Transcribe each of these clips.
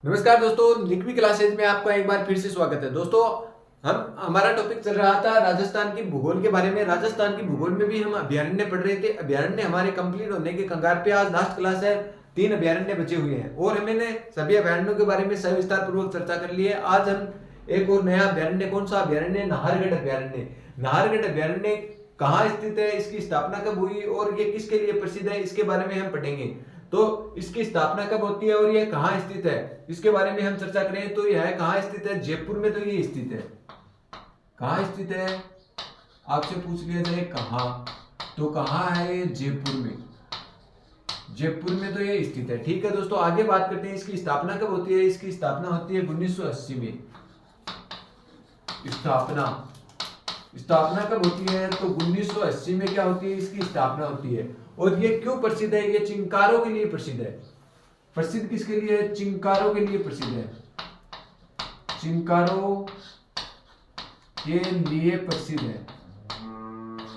नमस्कार दोस्तों, लिखवी क्लासेज में आपका एक बार फिर से स्वागत है। दोस्तों, हमारा टॉपिक चल रहा था राजस्थान की भूगोल के बारे में। राजस्थान की भूगोल में भी हम अभ्यारण्य पढ़ रहे थे। अभ्यारण्य हमारे कंप्लीट होने के कगार पे आज लास्ट क्लास है। 3 अभ्यारण्य बचे हुए हैं और हमने सभी अभ्यारण्यों के बारे में सविस्तार पूर्वक चर्चा कर ली है। आज हम एक और नया अभ्यारण्य, कौन सा अभ्यारण्य? नाहरगढ़ अभ्यारण्य। नाहरगढ़ अभ्यारण्य कहाँ स्थित है, इसकी स्थापना कब हुई और ये किसके लिए प्रसिद्ध है, इसके बारे में हम पढ़ेंगे। तो इसकी स्थापना कब होती है और यह कहाँ स्थित है, इसके बारे में हम चर्चा करें। तो यह कहाँ स्थित है? जयपुर में। तो ये स्थित है, कहाँ स्थित है? आपसे पूछ लिया जाए कहाँ, तो कहाँ है ये? जयपुर में। जयपुर में तो ये स्थित है। ठीक है दोस्तों, आगे बात करते हैं इसकी स्थापना कब होती है। इसकी स्थापना होती है 1980 में। स्थापना कब होती है? तो 1980 में क्या होती है? इसकी स्थापना होती है। और ये क्यों प्रसिद्ध है? ये चिंकारों के लिए प्रसिद्ध है। प्रसिद्ध किसके लिए? चिंकारों के लिए प्रसिद्ध है। चिंकारों के लिए प्रसिद्ध है,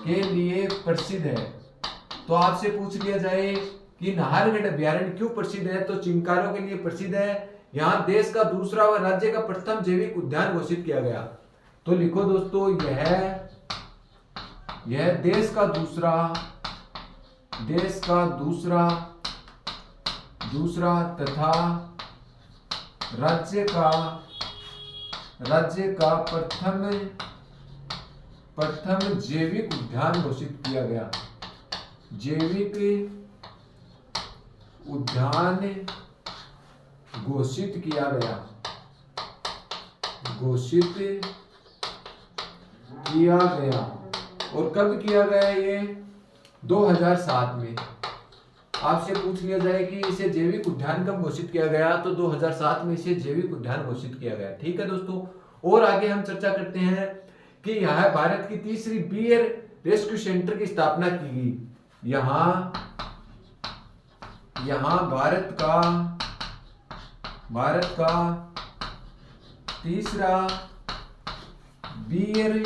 के लिए प्रसिद्ध है। तो आपसे पूछ लिया जाए कि नाहरगढ़ अभ्यारण्य क्यों प्रसिद्ध है, तो चिंकारों के लिए प्रसिद्ध है। यहाँ देश का दूसरा व राज्य का प्रथम जैविक उद्यान घोषित किया गया। तो लिखो दोस्तों, यह देश का दूसरा तथा राज्य का प्रथम जैविक उद्यान घोषित किया गया। जैविक उद्यान घोषित किया गया। और कब किया गया? ये 2007 में। आपसे पूछ लिया जाए कि इसे जैविक उद्यान कब घोषित किया गया, तो 2007 में इसे जैविक उद्यान घोषित किया गया। ठीक है दोस्तों, और आगे हम चर्चा करते हैं कि यहाँ भारत की तीसरी बियर रेस्क्यू सेंटर की स्थापना की गई। यहाँ भारत का तीसरा बियर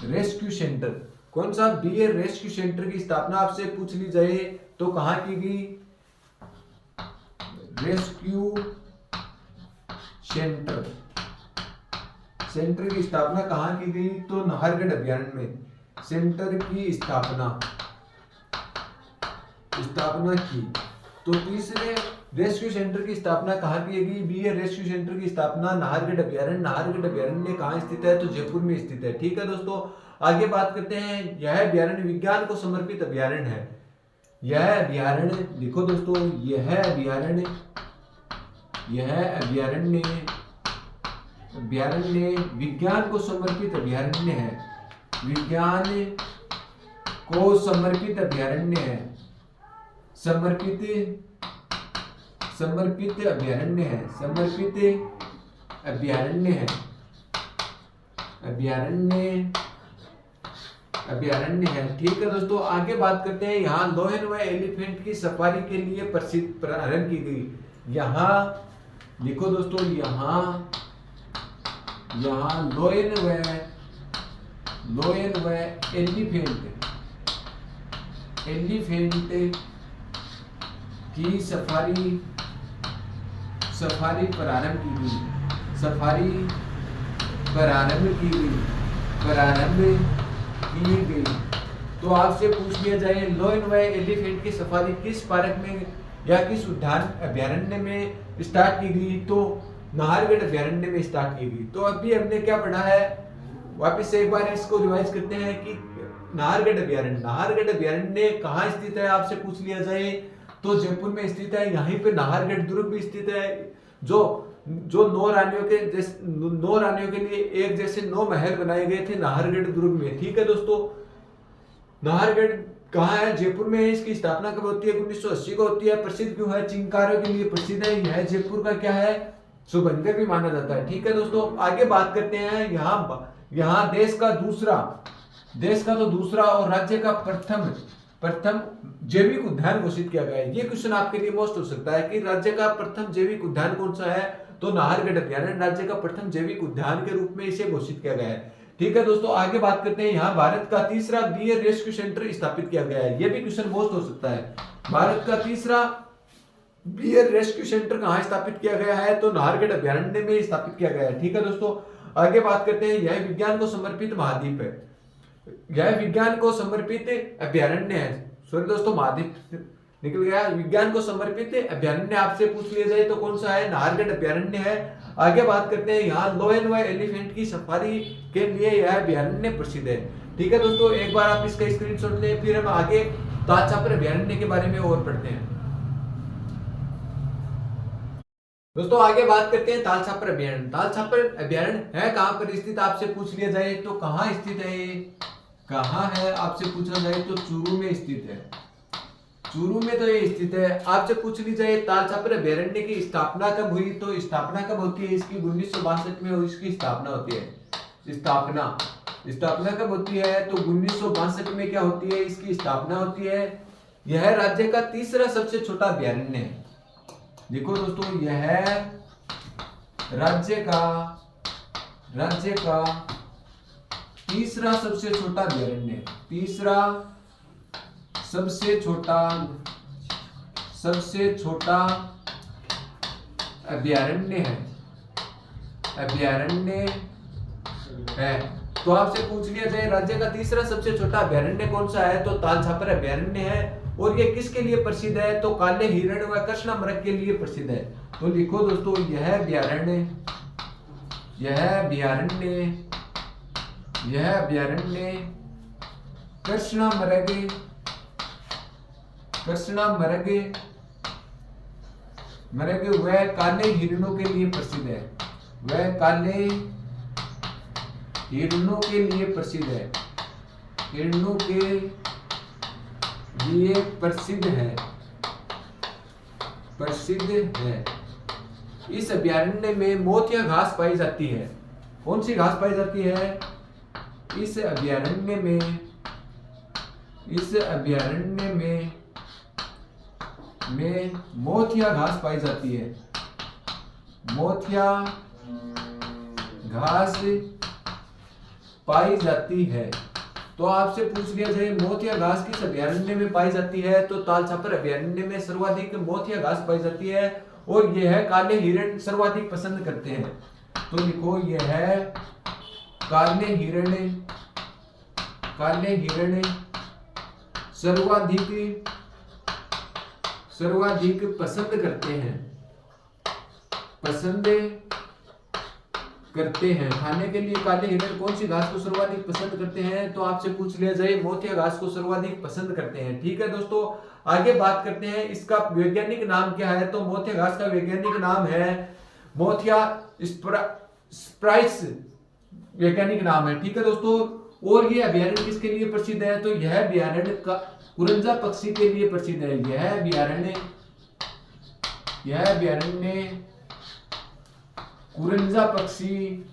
रेस्क्यू सेंटर, कौन सा? बियर रेस्क्यू सेंटर की स्थापना आपसे पूछ ली जाए तो कहां की गई? रेस्क्यू सेंटर की स्थापना कहां की गई? तो नाहरगढ़ अभ्यारण्य में सेंटर की स्थापना की। तो तीसरे रेस्क्यू सेंटर की स्थापना कहाँ की गई? बियर रेस्क्यू सेंटर की स्थापना नाहरगढ़ अभ्यारण्य। नाहरगढ़ अभ्यारण्य कहाँ स्थित है? तो जयपुर में स्थित है। ठीक है दोस्तों, आगे बात करते हैं। यह अभ्यारण्य विज्ञान को समर्पित अभ्यारण्य है। यह अभ्यारण्य लिखो दोस्तों, यह अभ्यारण्य विज्ञान को समर्पित अभ्यारण्य है। विज्ञान को समर्पित अभ्यारण्य है। समर्पित अभ्यारण्य है। अभ्यारण्य है। ठीक है दोस्तों, आगे बात करते हैं। यहाँ लोयन व एलिफेंट की सफारी के लिए प्रारंभ की गई। यहाँ लिखो दोस्तों, यहाँ लोयन व एलिफेंट की सफारी प्रारंभ की गई। तो आपसे पूछ लिया जाए लोयन व एलिफेंट की सफारी किस पार्क में या किस उद्यान अभ्यारण्य में स्टार्ट की गई? तो नाहरगढ़ अभ्यारण्य में स्टार्ट की गई। तो अभी हमने क्या पढ़ा है, वापस से एक बार इसको रिवाइज करते हैं कि नाहरगढ़ अभ्यारण्य कहाँ स्थित है। आपसे पूछ लिया जाए तो जयपुर में स्थित है। यहीं पे नाहरगढ़ दुर्ग भी स्थित है, जो 9 रानियों के लिए एक जैसे 9 महल बनाए गए थे नाहरगढ़ दुर्ग में। ठीक है दोस्तों, नाहरगढ़ कहाँ है? जयपुर में है। इसकी स्थापना कब होती है? 1980 को होती है। प्रसिद्ध क्यों है? चिंकारों के लिए प्रसिद्ध है। यह जयपुर का क्या है? सुबनकर भी माना जाता है। ठीक है दोस्तों, आगे बात करते हैं। यहाँ देश का दूसरा और राज्य का प्रथम जैविक उद्यान घोषित किया गया है। ये क्वेश्चन आपके लिए मोस्ट हो सकता है कि राज्य का प्रथम जैविक उद्यान कौन सा है? तो नाहरगढ़ अभ्यारण्य राज्य का प्रथम जैविक उद्यान के रूप में इसे घोषित किया गया है। ठीक है दोस्तों, आगे बात करते हैं। यहाँ भारत का तीसरा बियर रेस्क्यू सेंटर स्थापित किया गया है। यह भी क्वेश्चन मोस्ट हो सकता है। भारत का तीसरा बियर रेस्क्यू सेंटर कहाँ स्थापित किया गया है? तो नाहरगढ़ अभयारण्य में स्थापित किया गया है। ठीक है दोस्तों, आगे बात करते हैं। यह विज्ञान को समर्पित महाद्वीप है। यह विज्ञान को समर्पित अभयारण्य है। सॉरी दोस्तों, महाद्वीप निकल गया। विज्ञान को समर्पित अभयारण्य आपसे पूछ लिया जाए तो कौन सा है? नाहरगढ़ अभयारण्य है। आगे बात करते हैं, यहाँ लो एंड वाई एलिफेंट की सफारी के लिए यह अभयारण्य प्रसिद्ध है। ठीक है दोस्तों, एक बार आप इसका स्क्रीनशॉट लें, फिर हम आगे तालछापर अभयारण्य के बारे में और पढ़ते हैं। दोस्तों आगे बात करते हैं तालछापर अभयारण्य। तालछापर अभयारण्य है कहां पर स्थित? आपसे पूछ लिया जाए तो कहां स्थित है? कहां है आपसे पूछा जाए तो चूरू में स्थित है। चूरू में तो ये स्थित है। आपसे पूछ ली जाए तालछापर अभयारण्य की स्थापना कब हुई, तो स्थापना कब होती है इसकी? 1962 में इसकी स्थापना होती है। स्थापना कब होती है? तो 1962 में क्या होती है? इसकी स्थापना होती है। यह राज्य का तीसरा सबसे छोटा अभयारण्य है। देखो दोस्तों, यह राज्य का तीसरा सबसे छोटा अभयारण्य, तीसरा सबसे छोटा अभयारण्य है। तो आपसे पूछ लिया जाए राज्य का तीसरा सबसे छोटा अभयारण्य कौन सा है, तो तालछापर अभयारण्य है। और ये किसके लिए प्रसिद्ध है? तो काले हिरण व कृष्णमृग के लिए प्रसिद्ध है। तो लिखो दोस्तों, यह अभयारण्य कृष्णमृग व काले हिरणों के लिए प्रसिद्ध है। वह काले हिरणों के लिए प्रसिद्ध है। हिरणों के लिए प्रसिद्ध है। इस अभयारण्य में मोतिया घास पाई जाती है। कौन सी घास पाई जाती है? इस अभयारण्य में मोतिया घास पाई जाती है। मोतिया घास पाई जाती है। तो आपसे पूछ लिया जाए मोतिया घास किस अभयारण्य में पाई जाती है, तो तालछापर अभयारण्य में सर्वाधिक मोतिया घास पाई जाती है। और यह काले हिरण सर्वाधिक पसंद करते हैं। तो लिखो, यह काले हिरण सर्वाधिक पसंद करते हैं। खाने के लिए काले हिरण कौन सी घास को सर्वाधिक पसंद करते हैं, तो आपसे पूछ लिया जाए मोतिया घास को सर्वाधिक पसंद करते हैं। ठीक है दोस्तों, आगे बात करते हैं इसका वैज्ञानिक नाम क्या है। तो मोतिया घास का वैज्ञानिक नाम है मोथिया स्प्राइस, वैज्ञानिक नाम है। ठीक है दोस्तों, और ये अभयारण्य किसके लिए प्रसिद्ध है, तो यह अभयारण्य कुरंजा पक्षी के लिए प्रसिद्ध है। यह अभयारण्य कुरंजा पक्षी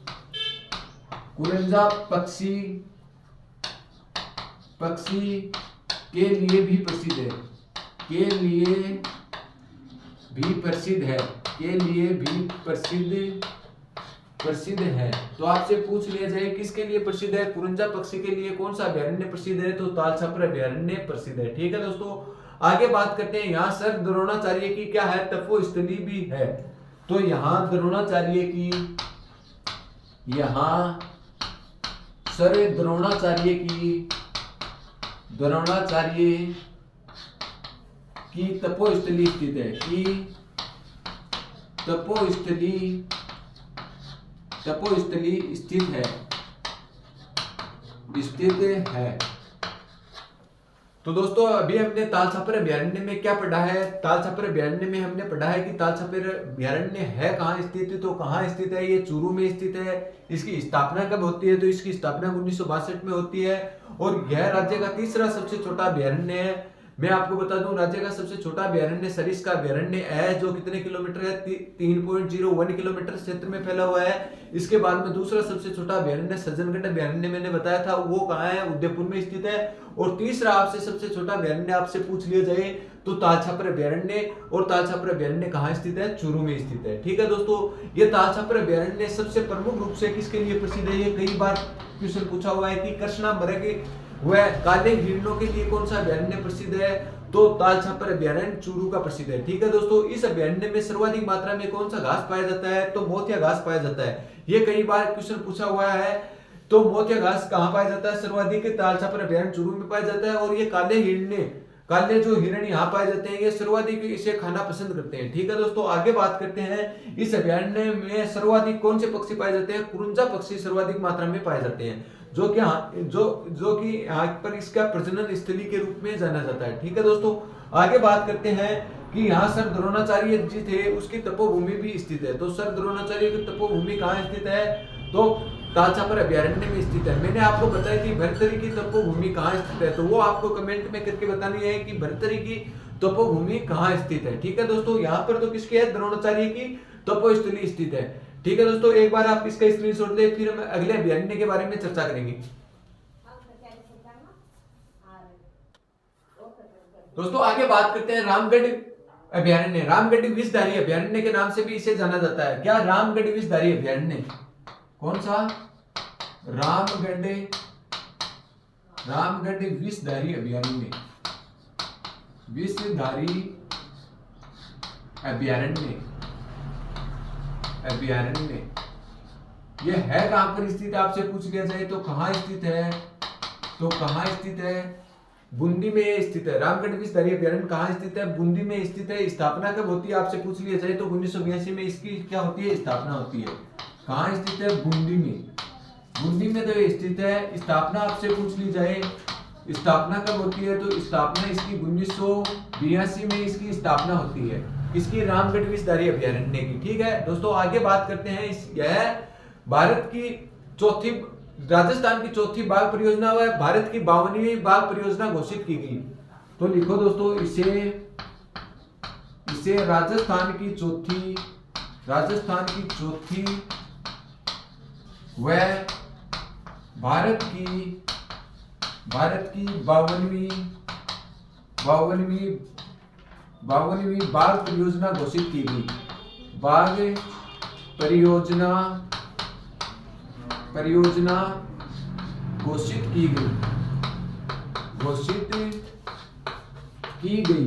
के लिए भी प्रसिद्ध है। तो आपसे पूछ लिया जाए किसके लिए प्रसिद्ध है? कुरंजा पक्षी के लिए कौन सा अभयारण्य प्रसिद्ध है, तो तालछापर अभयारण्य प्रसिद्ध है। ठीक है दोस्तों, आगे बात करते हैं। यहाँ सर द्रोणाचार्य की क्या है? तपोस्थली भी है। तो यहाँ द्रोणाचार्य की तपोस्थली स्थित है। तपोस्थली स्थित है। तो दोस्तों अभी हमने तालछापर अभयारण्य में क्या पढ़ा है? तालछापर अभयारण्य में हमने पढ़ा है कि तालछापर अभयारण्य है कहाँ स्थित, तो कहाँ स्थित है? ये चूरू में स्थित है। इसकी स्थापना कब होती है, तो इसकी स्थापना 1962 में होती है। और यह राज्य का तीसरा सबसे छोटा अभयारण्य है। मैं आपको बता दूं, राज्य का सबसे छोटा अभयारण्य सरिस्का अभयारण्य है, जो कितने किलोमीटर है? 3.01 किलोमीटर क्षेत्र में फैला हुआ है। इसके बाद में दूसरा सबसे छोटा अभयारण्य सज्जनगढ़ अभयारण्य मैंने बताया था, वो कहाँ है? उदयपुर में स्थित है। और तीसरा आपसे सबसे छोटा अभयारण्य आपसे पूछ लिया जाए तो तालछापर अभयारण्य। और तालछापर अभयारण्य कहाँ स्थित है? चूरू में स्थित है। ठीक है दोस्तों, ये तालछापर अभयारण्य सबसे प्रमुख रूप से किसके लिए प्रसिद्ध है? ये कई बार क्वेश्चन पूछा हुआ है कि कृष्णमृग वह काले हिरणों के लिए कौन सा अभयारण्य प्रसिद्ध है, तो तालछापर अभयारण्य चूरू का प्रसिद्ध है। ठीक है दोस्तों, इस अभयारण्य में सर्वाधिक मात्रा में कौन सा घास पाया जाता है? तो मोतिया घास पाया जाता है। ये कई बार क्वेश्चन पूछा हुआ है। तो मोतिया घास कहाँ पाया जाता है? सर्वाधिक तालछापर अभयारण्य चूरू में पाया जाता है। और ये काले जो हिरण यहाँ पाए जाते हैं, ये सर्वाधिक इसे खाना पसंद करते हैं। ठीक है दोस्तों, आगे बात करते हैं इस अभयारण्य में सर्वाधिक कौन से पक्षी पाए जाते हैं? कुरुंजा पक्षी सर्वाधिक मात्रा में पाए जाते हैं, जो कि यहाँ पर इसका प्रजनन स्थली के रूप में जाना जाता है। ठीक है दोस्तों, आगे बात करते हैं कि यहाँ सर द्रोणाचार्य जी थे, उसकी तपोभूमि भी स्थित है। तो सर द्रोणाचार्य की तपोभूमि कहाँ स्थित है? तो तालछापर अभयारण्य में स्थित है। मैंने आपको बताया कि भर्तरी की तपोभूमि कहाँ स्थित है, तो वो आपको कमेंट में करके बतानी है कि भर्तरी की तपोभूमि कहाँ स्थित है। ठीक है दोस्तों, यहाँ पर तो किसकी है? द्रोणाचार्य की तपोस्थली स्थित है। ठीक है दोस्तों, एक बार आप इसका स्क्रीनशॉट ले, फिर हम अगले अभयारण्य के बारे में चर्चा करेंगे। दोस्तों आगे बात करते हैं रामगढ़ अभयारण्य। रामगढ़ विषधारी अभयारण्य के नाम से भी इसे जाना जाता है। क्या? रामगढ़ विषधारी अभयारण्य। कौन सा? रामगढ़ विषधारी अभयारण्य। विषधारी अभयारण्य ये है कहां पर स्थित? आपसे पूछ लिया जाए तो कहां स्थित है? तो कहां स्थित है? बूंदी में स्थित है। रामगढ़ विषधारी अभयारण्य कहां स्थित है? बूंदी में स्थित है। स्थापना कब होती है आपसे पूछ लिया जाए तो 1982 में इसकी क्या होती है? स्थापना होती है। कहां स्थित है? बूंदी में। बूंदी में तो स्थित है। स्थापना आपसे पूछ ली जाए, स्थापना कब होती है? तो स्थापना इसकी 1982 में इसकी स्थापना होती है, इसकी रामगढ़ विषधारी अभयारण्य की। ठीक है दोस्तों, आगे बात करते हैं। यह भारत की चौथी, राजस्थान की चौथी बाघ परियोजना व भारत की 52वीं बाघ परियोजना घोषित की गई। तो लिखो दोस्तों, इसे राजस्थान की चौथी व भारत की 52वीं बाघ परियोजना घोषित की गई। बाघ परियोजना घोषित की गई।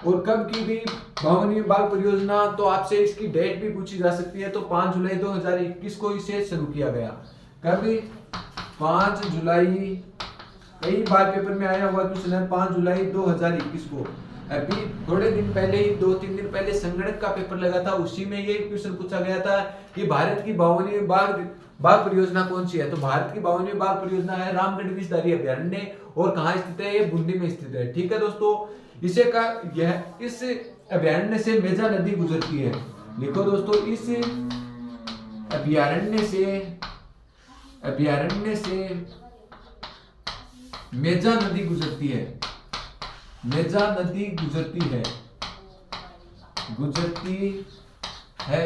और कब की गई 52वीं बाघ परियोजना? तो आपसे इसकी डेट भी पूछी जा सकती है। तो 5 जुलाई 2021 को इसे शुरू किया गया। कब? 5 जुलाई, कई बार पेपर में आया हुआ क्वेश्चन है, 5 जुलाई 2021 को। अभी थोड़े दिन पहले ही, 2-3 दिन पहले संगणक का पेपर लगा था, उसी में ये क्वेश्चन पूछा गया था कि भारत की 52वीं बाघ परियोजना कौन सी है? तो भारत की 52वीं बाघ परियोजना है रामगढ़ विषधारी अभयारण्य। और कहाँ स्थित है? ये बूंदी में स्थित है। ठीक है दोस्तों, इस अभयारण्य से मेजा नदी गुजरती है। लिखो दोस्तों, इस अभयारण्य से मेजा नदी गुजरती है।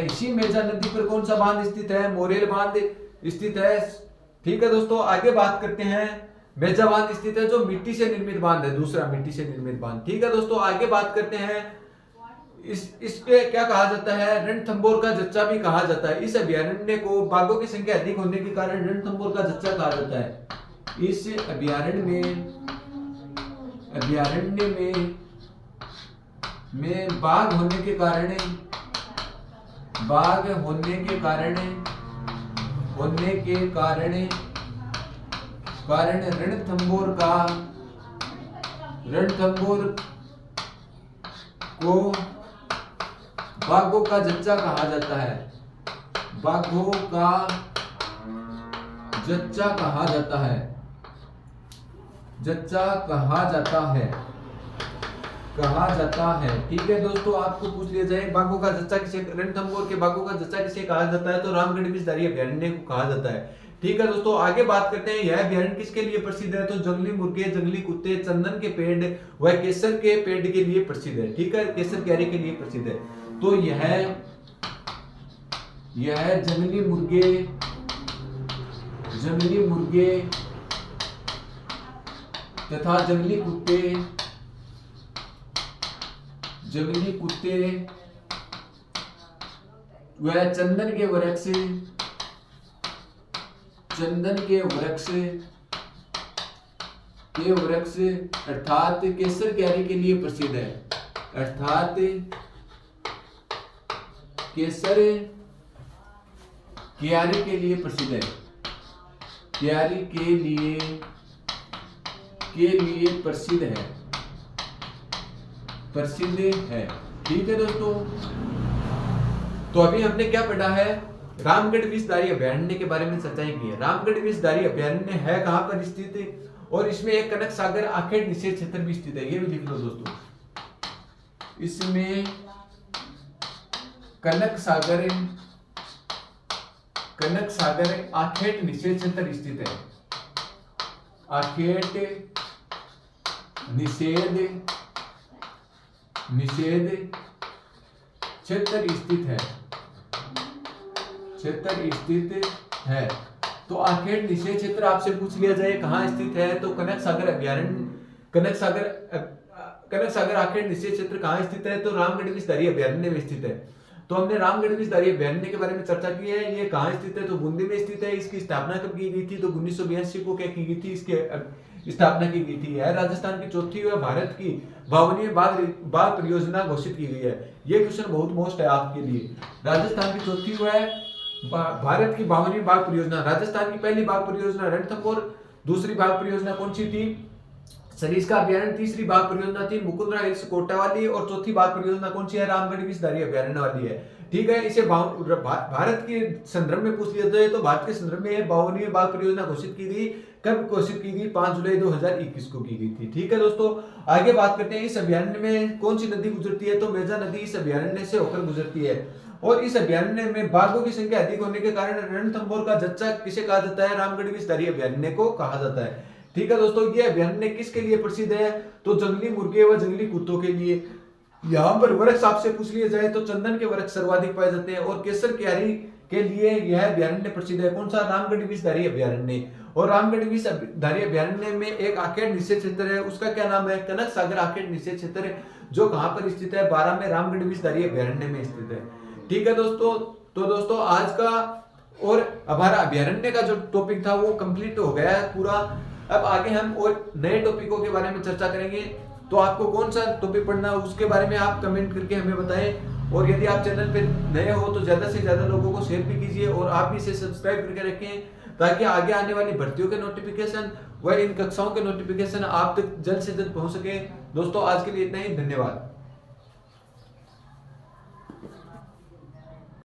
इसी मेजा नदी पर कौन सा बांध स्थित है? मोरेल बांध स्थित है। ठीक है दोस्तों, आगे बात करते हैं। मेजा बांध स्थित है जो मिट्टी से निर्मित बांध है, दूसरा मिट्टी से निर्मित बांध। ठीक है दोस्तों, आगे बात करते हैं। इसके क्या कहा जाता है? रणथंभौर का जच्चा भी कहा जाता है। इस अभयारण्य को बाघों की संख्या अधिक होने के कारण रणथंभौर का जच्चा कहा जाता है। इस अभयारण्य में बाघ होने के कारण रणथंभौर को बाघों का जच्चा कहा जाता है। बाघों का जच्चा कहा जाता है। ठीक है दोस्तों, आपको पूछ लिया जाए बाघों का जच्चा किसे, रणथंभौर के बाघों का जच्चा किसे कहा जाता है? तो रामगढ़ विषधारी अभयारण्य को कहा जाता है। ठीक है दोस्तों, आगे बात करते हैं। यह अभयारण्य किसके लिए प्रसिद्ध है? तो जंगली मुर्गे, जंगली कुत्ते, चंदन के पेड़ व केसर के पेड़ के लिए प्रसिद्ध है। ठीक है, केसर कैरी के लिए प्रसिद्ध है। तो यह जंगली मुर्गे तथा जंगली कुत्ते वह चंदन के के वृक्ष अर्थात केसर क्यारी के लिए प्रसिद्ध है, अर्थात केसर क्यारी के लिए प्रसिद्ध है, क्यारी के लिए प्रसिद्ध है, प्रसिद्ध है। ठीक है दोस्तों, तो अभी हमने क्या पढ़ा है, रामगढ़ विषधारी अभयारण्य के बारे में चर्चाएं की है। रामगढ़ विषधारी अभयारण्य है कहां पर स्थित है, और इसमें एक कनक सागर आखेट निषेध क्षेत्र भी स्थित है, ये भी लिख लो दोस्तों। इसमें कनक सागर आखेट निषेध क्षेत्र स्थित है, आखेट निषेध क्षेत्र स्थित है। तो आखेट निषेध क्षेत्र आपसे पूछ लिया जाए कहाँ स्थित है, तो कनक सागर आखेट निषेध क्षेत्र कहाँ स्थित है, तो रामगढ़ विषधारी अभयारण्य में स्थित है। तो हमने रामगढ़ विषधारी अभयारण्य के बारे में चर्चा की है। ये कहाँ स्थित है, तो बूंदी में स्थित है। इसकी स्थापना कब की गई थी, तो 1982 को क्या की गई थी, इसके स्थापना की गई थी। है राजस्थान की चौथी व भारत की 52वीं बाघ परियोजना घोषित की गई है। ये क्वेश्चन बहुत मोस्ट है आपके लिए। राजस्थान की चौथी व भारत की 52वीं बाघ परियोजना, राजस्थान की पहली बाघ परियोजना रणथंभौर, दूसरी बाघ परियोजना कौन सी थी, सरिस्का अभयारण्य, तीसरी बाघ परियोजना थी मुकुंदरा हिल्स कोटा वाली, और चौथी बाघ परियोजना कौन सी है, रामगढ़ विषधारी अभयारण्य वाली है। ठीक है, इसे भारत के संदर्भ में पूछ लिया जाए तो भारत के संदर्भ में 52वीं बाघ परियोजना घोषित की गई। कब घोषित की गई, 5 जुलाई 2021 को की गई थी। ठीक है दोस्तों, आगे बात करते हैं इस अभयारण्य में कौन सी नदी गुजरती है, तो मेजा नदी इस अभयारण्य से होकर गुजरती है। और इस अभयारण्य में बाघों की संख्या अधिक होने के कारण रणथंभौर का जच्चा किसे कहा जाता है, रामगढ़ विषधारी अभयारण्य को कहा जाता है। ठीक है दोस्तों, ये अभयारण्य किसके लिए प्रसिद्ध है, तो जंगली मुर्गे व जंगली कुत्तों के लिए। यहाँ पर वृक्ष आपसे पूछ लिया जाए तो चंदन के वृक्ष सर्वाधिक पाए जाते हैं, और केसर क्यारी के लिए यह अभयारण्य प्रसिद्ध है। कौन सा, रामगढ़ विषधारी अभयारण्य। और रामगढ़ विषधारी अभयारण्य में एक आखेट निषेध क्षेत्र है, उसका क्या नाम है, कनक सागर आखेट निषेध क्षेत्र, जो कहां पर स्थित है, 12 में रामगढ़ विषधारी अभयारण्य में स्थित है। ठीक है दोस्तों, तो दोस्तों आज का और हमारा अभयारण्य का जो टॉपिक था वो कंप्लीट हो गया है पूरा। अब आगे हम और नए टॉपिकों के बारे में चर्चा करेंगे। तो आपको कौन सा टॉपिक पढ़ना है उसके बारे में आप कमेंट करके हमें बताएं, और यदि आप चैनल पे नए हो तो ज्यादा से ज्यादा लोगों को शेयर भी कीजिए, और आप भी इसे सब्सक्राइब करके रखें ताकि आगे आने वाली भर्तियों के नोटिफिकेशन व इन कक्षाओं के नोटिफिकेशन आप तक जल्द से जल्द पहुंच सके। दोस्तों आज के लिए इतना ही, धन्यवाद।